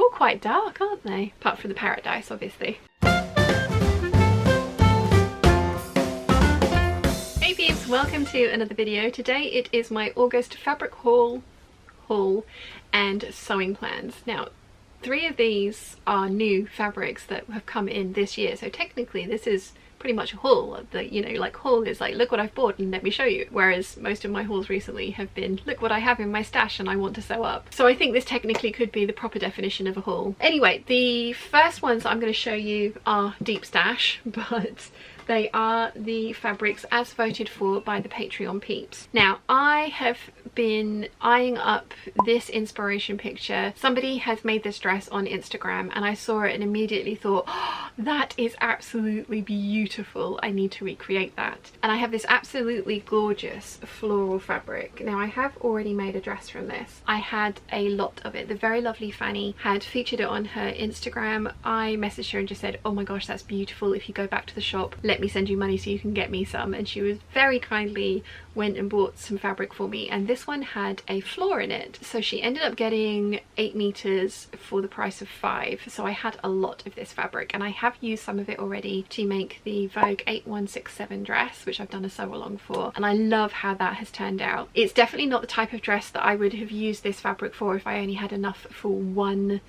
all quite dark, aren't they? Apart from the paradise, obviously. Hey peeps, welcome to another video. Today it is my August fabric haul and sewing plans. Now, 3 of these are new fabrics that have come in this year, so technically this is pretty much a haul. That, you know, like haul is like, look what I've bought and let me show you, whereas most of my hauls recently have been, look what I have in my stash and I want to sew up. So I think this technically could be the proper definition of a haul. Anyway, the first ones I'm going to show you are deep stash, but they are the fabrics as voted for by the Patreon peeps. Now, I have been eyeing up this inspiration picture. Somebody has made this dress on Instagram and I saw it and immediately thought, oh, that is absolutely beautiful. I need to recreate that. And I have this absolutely gorgeous floral fabric. Now, I have already made a dress from this. I had a lot of it. The very lovely Fanny had featured it on her Instagram. I messaged her and just said, oh my gosh, that's beautiful. If you go back to the shop, let me send you money so you can get me some. And she was very kindly went and bought some fabric for me, and this one had a floor in it, so she ended up getting 8 meters for the price of 5. So I had a lot of this fabric, and I have used some of it already to make the Vogue 8167 dress, which I've done a sew along for, and I love how that has turned out. It's definitely not the type of dress that I would have used this fabric for if I only had enough for one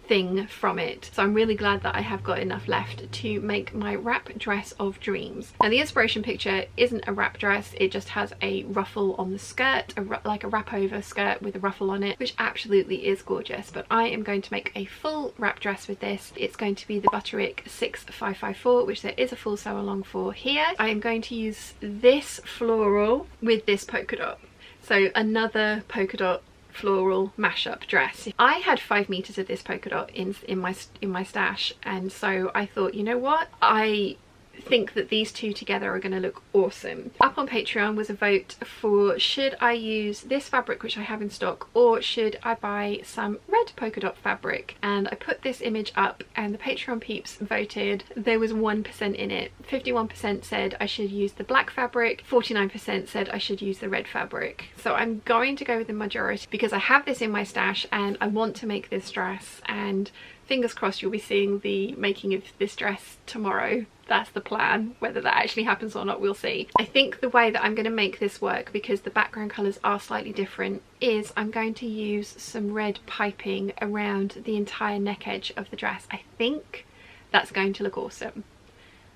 thing from it, so I'm really glad that I have got enough left to make my wrap dress of dreams. Now, the inspiration picture isn't a wrap dress, it just has a ruffle on the skirt, like a wrap over skirt with a ruffle on it, which absolutely is gorgeous. But I am going to make a full wrap dress with this. It's going to be the Butterick 6554, which there is a full sew along for here. I am going to use this floral with this polka dot, so another polka dot floral mashup dress. I had 5 meters of this polka dot in my stash, and so I thought, you know what, I think that these two together are going to look awesome. Up on Patreon was a vote for should I use this fabric which I have in stock, or should I buy some red polka dot fabric, and I put this image up and the Patreon peeps voted. There was 1% in it. 51% said I should use the black fabric, 49% said I should use the red fabric. So I'm going to go with the majority because I have this in my stash and I want to make this dress, and fingers crossed you'll be seeing the making of this dress tomorrow. That's the plan. Whether that actually happens or not, we'll see. I think the way that I'm going to make this work, because the background colours are slightly different, is I'm going to use some red piping around the entire neck edge of the dress. I think that's going to look awesome.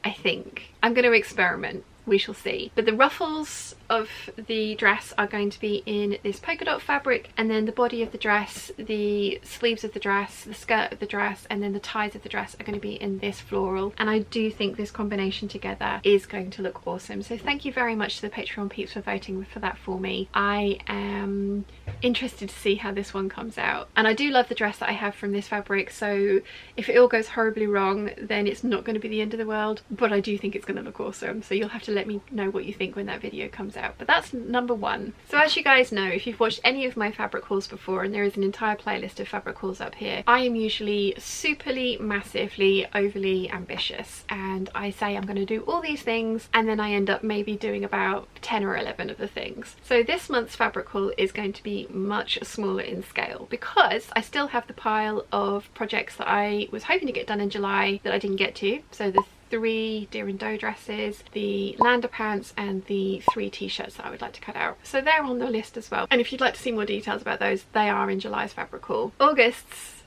I think. I'm going to experiment. We shall see. But the ruffles of the dress are going to be in this polka dot fabric, and then the body of the dress, the sleeves of the dress, the skirt of the dress, and then the ties of the dress are going to be in this floral. And I do think this combination together is going to look awesome. So thank you very much to the Patreon peeps for voting for that for me. I am interested to see how this one comes out, and I do love the dress that I have from this fabric, so if it all goes horribly wrong then it's not going to be the end of the world, but I do think it's going to look awesome. So you'll have to let me know what you think when that video comes out. But that's number 1. So as you guys know, if you've watched any of my fabric hauls before, and there is an entire playlist of fabric hauls up here, I am usually superly, massively, overly ambitious, and I say I'm going to do all these things and then I end up maybe doing about 10 or 11 of the things. So this month's fabric haul is going to be much smaller in scale because I still have the pile of projects that I was hoping to get done in July that I didn't get to. So the 3 deer and doe dresses, the lander pants, and the 3 t-shirts that I would like to cut out. So they're on the list as well. And if you'd like to see more details about those, they are in July's fabric haul. August's,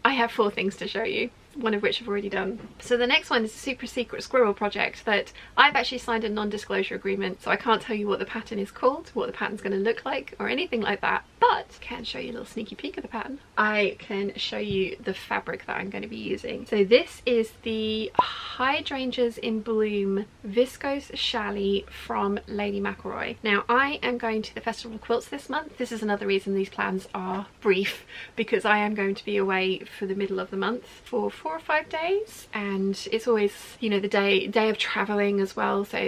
I have 4 things to show you, one of which I've already done. So the next one is a super secret squirrel project that I've actually signed a non-disclosure agreement, so I can't tell you what the pattern is called, what the pattern's going to look like, or anything like that, but I can show you a little sneaky peek of the pattern. I can show you the fabric that I'm going to be using. So this is the Hydrangeas in Bloom viscose challis from Lady McElroy. Now, I am going to the Festival of Quilts this month. This is another reason these plans are brief, because I am going to be away for the middle of the month for 4 or 5 days, and it's always, you know, the day of traveling as well, so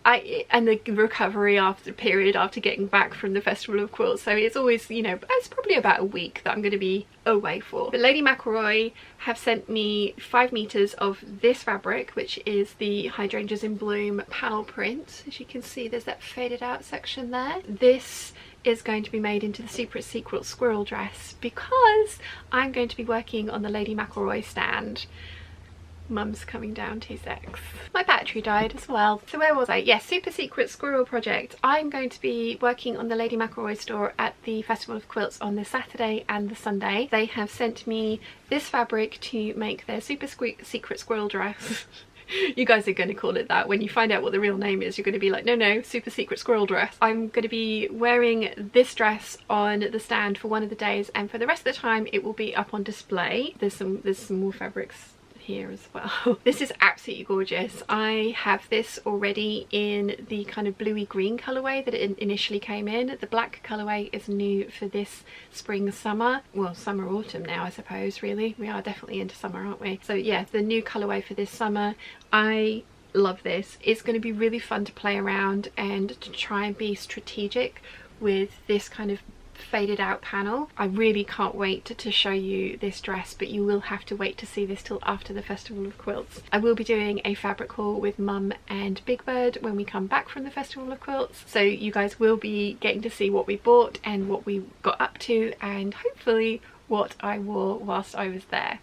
and the recovery period after getting back from the Festival of Quilts, so it's always, you know, it's probably about a week that I'm going to be away for. But Lady McElroy have sent me 5 meters of this fabric, which is the Hydrangeas in Bloom panel print. As you can see, there's that faded out section there. This is going to be made into the Super Secret Squirrel dress because I'm going to be working on the Lady McElroy stand. Mum's coming down 2 secs. My battery died as well. So where was I? Yes, Super Secret Squirrel project. I'm going to be working on the Lady McElroy store at the Festival of Quilts on the Saturday and the Sunday. They have sent me this fabric to make their Super Secret Squirrel dress. You guys are going to call it that. When you find out what the real name is, you're going to be like, no, Super Secret Squirrel dress. I'm going to be wearing this dress on the stand for one of the days, and for the rest of the time it will be up on display. There's some more fabrics here as well. This is absolutely gorgeous. I have this already in the kind of bluey green colorway that it initially came in. The black colorway is new for this spring summer, well, summer autumn now I suppose. Really, we are definitely into summer, aren't we? So yeah, the new colorway for this summer. I love this. It's going to be really fun to play around and to try and be strategic with this kind of faded out panel. I really can't wait to show you this dress, but you will have to wait to see this till after the Festival of Quilts. I will be doing a fabric haul with Mum and Big Bird when we come back from the Festival of Quilts, so you guys will be getting to see what we bought and what we got up to, and hopefully what I wore whilst I was there.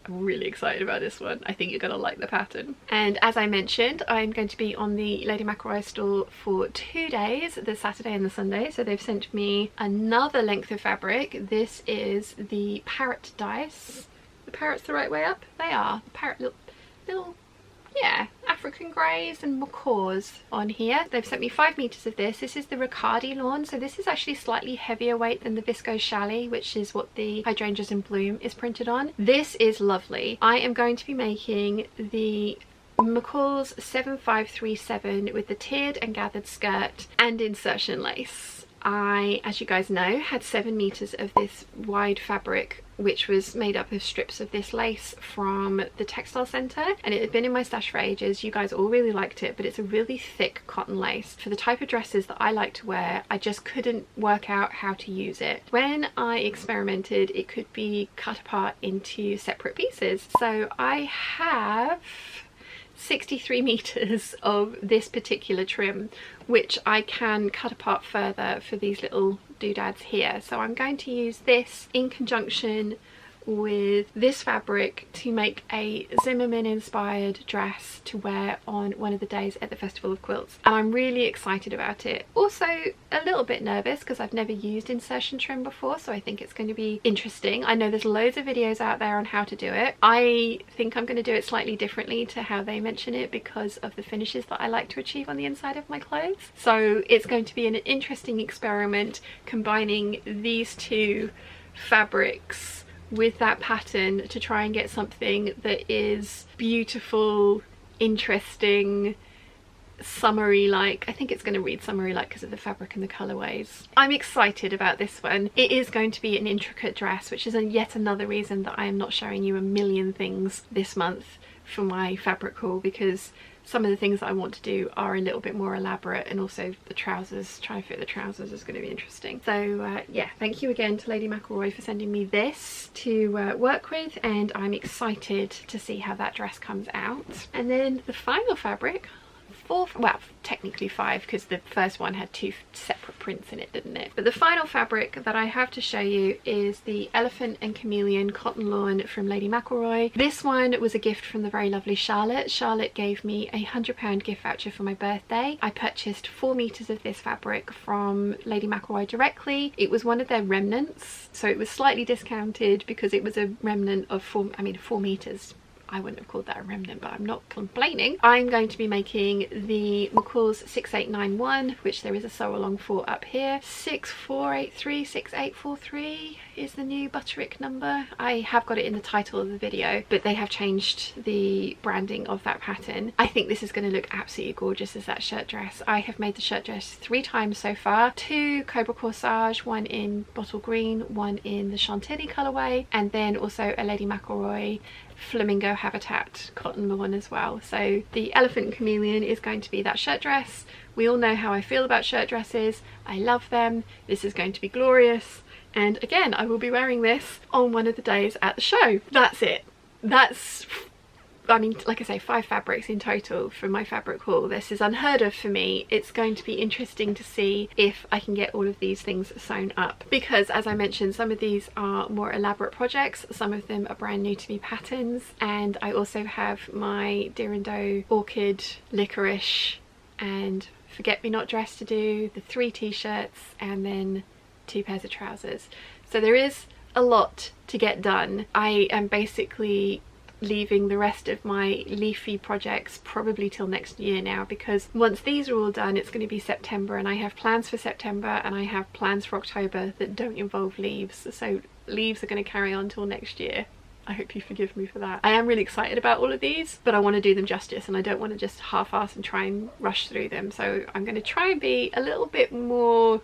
I'm really excited about this one. I think you're going to like the pattern. And as I mentioned, I'm going to be on the Lady McElroy store for 2 days, the Saturday and the Sunday. So they've sent me another length of fabric. This is the parrot dice. The parrot's the right way up? They are. The parrot little yeah, African greys and macaws on here. They've sent me 5 meters of this. This is the Riccardi lawn, so this is actually slightly heavier weight than the Viscose Chalet, which is what the Hydrangeas in Bloom is printed on. This is lovely. I am going to be making the McCall's 7537 with the tiered and gathered skirt and insertion lace. I, as you guys know, had 7 meters of this wide fabric, which was made up of strips of this lace from the textile centre, and it had been in my stash for ages. You guys all really liked it, but it's a really thick cotton lace. For the type of dresses that I like to wear, I just couldn't work out how to use it. When I experimented, it could be cut apart into separate pieces. So I have 63 meters of this particular trim, which I can cut apart further for these little doodads here. So I'm going to use this in conjunction with this fabric to make a Zimmermann inspired dress to wear on one of the days at the Festival of Quilts, and I'm really excited about it. Also a little bit nervous because I've never used insertion trim before, so I think it's going to be interesting. I know there's loads of videos out there on how to do it. I think I'm going to do it slightly differently to how they mention it because of the finishes that I like to achieve on the inside of my clothes. So it's going to be an interesting experiment combining these two fabrics with that pattern to try and get something that is beautiful, interesting, summery like. I think it's going to read summery like because of the fabric and the colorways. I'm excited about this one. It is going to be an intricate dress, which is yet another reason that I am not showing you a million things this month for my fabric haul, because some of the things that I want to do are a little bit more elaborate, and also the trousers, trying to fit the trousers is going to be interesting. So yeah, thank you again to Lady McElroy for sending me this to work with, and I'm excited to see how that dress comes out. And then the final fabric, well, technically 5 because the first one had 2 separate prints in it, didn't it? But the final fabric that I have to show you is the Elephant and Chameleon Cotton Lawn from Lady McElroy. This one was a gift from the very lovely Charlotte. Charlotte gave me a £100 gift voucher for my birthday. I purchased 4 meters of this fabric from Lady McElroy directly. It was one of their remnants, so it was slightly discounted because it was a remnant of 4 meters. I wouldn't have called that a remnant, but I'm not complaining. I'm going to be making the McCall's 6891, which there is a sew along for up here. 6483, 6843 is the new Butterick number. I have got it in the title of the video, but they have changed the branding of that pattern. I think this is going to look absolutely gorgeous as that shirt dress. I have made the shirt dress 3 times so far. 2 Cobra Corsage, 1 in bottle green, 1 in the Chantilly colorway, and then also a Lady McElroy Flamingo Habitat cotton lawn as well. So the Elephant and Chameleon is going to be that shirt dress. We all know how I feel about shirt dresses. I love them. This is going to be glorious, and again I will be wearing this on one of the days at the show. That's it. That's I mean, like I say, 5 fabrics in total for my fabric haul. This is unheard of for me. It's going to be interesting to see if I can get all of these things sewn up, because as I mentioned, some of these are more elaborate projects, some of them are brand new to me patterns, and I also have my Deer and Doe orchid, licorice and forget me not dress to do, the 3 t-shirts and then 2 pairs of trousers. So there is a lot to get done. I am basically leaving the rest of my leafy projects probably till next year now, because once these are all done it's going to be September, and I have plans for September and I have plans for October that don't involve leaves, so leaves are going to carry on till next year. I hope you forgive me for that. I am really excited about all of these, but I want to do them justice and I don't want to just half-ass and try and rush through them, so I'm going to try and be a little bit more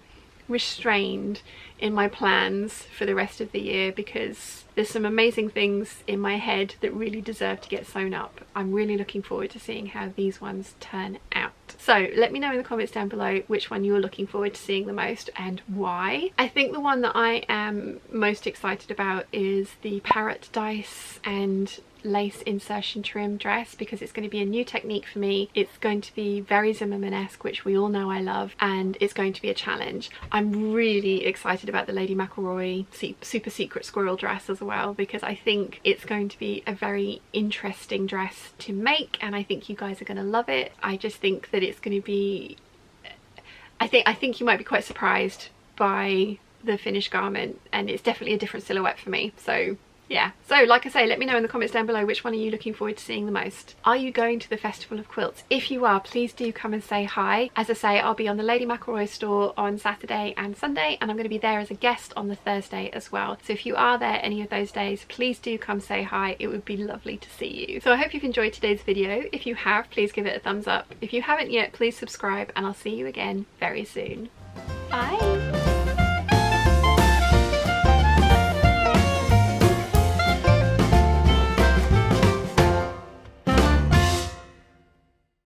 restrained in my plans for the rest of the year, because there's some amazing things in my head that really deserve to get sewn up. I'm really looking forward to seeing how these ones turn out. So let me know in the comments down below which one you're looking forward to seeing the most and why. I think the one that I am most excited about is the parrot dice and lace insertion trim dress, because it's going to be a new technique for me. It's going to be very Zimmerman-esque, which we all know I love, and it's going to be a challenge. I'm really excited about the Lady McElroy super secret squirrel dress as well, because I think it's going to be a very interesting dress to make and I think you guys are going to love it. I just think that it's going to be, I think you might be quite surprised by the finished garment, and it's definitely a different silhouette for me. So yeah, so like I say, let me know in the comments down below which one are you looking forward to seeing the most. Are you going to the Festival of Quilts? If you are, please do come and say hi. As I say, I'll be on the Lady McElroy store on Saturday and Sunday, and I'm going to be there as a guest on the Thursday as well. So if you are there any of those days, please do come say hi. It would be lovely to see you. So I hope you've enjoyed today's video. If you have, please give it a thumbs up. If you haven't yet, please subscribe, and I'll see you again very soon. Bye!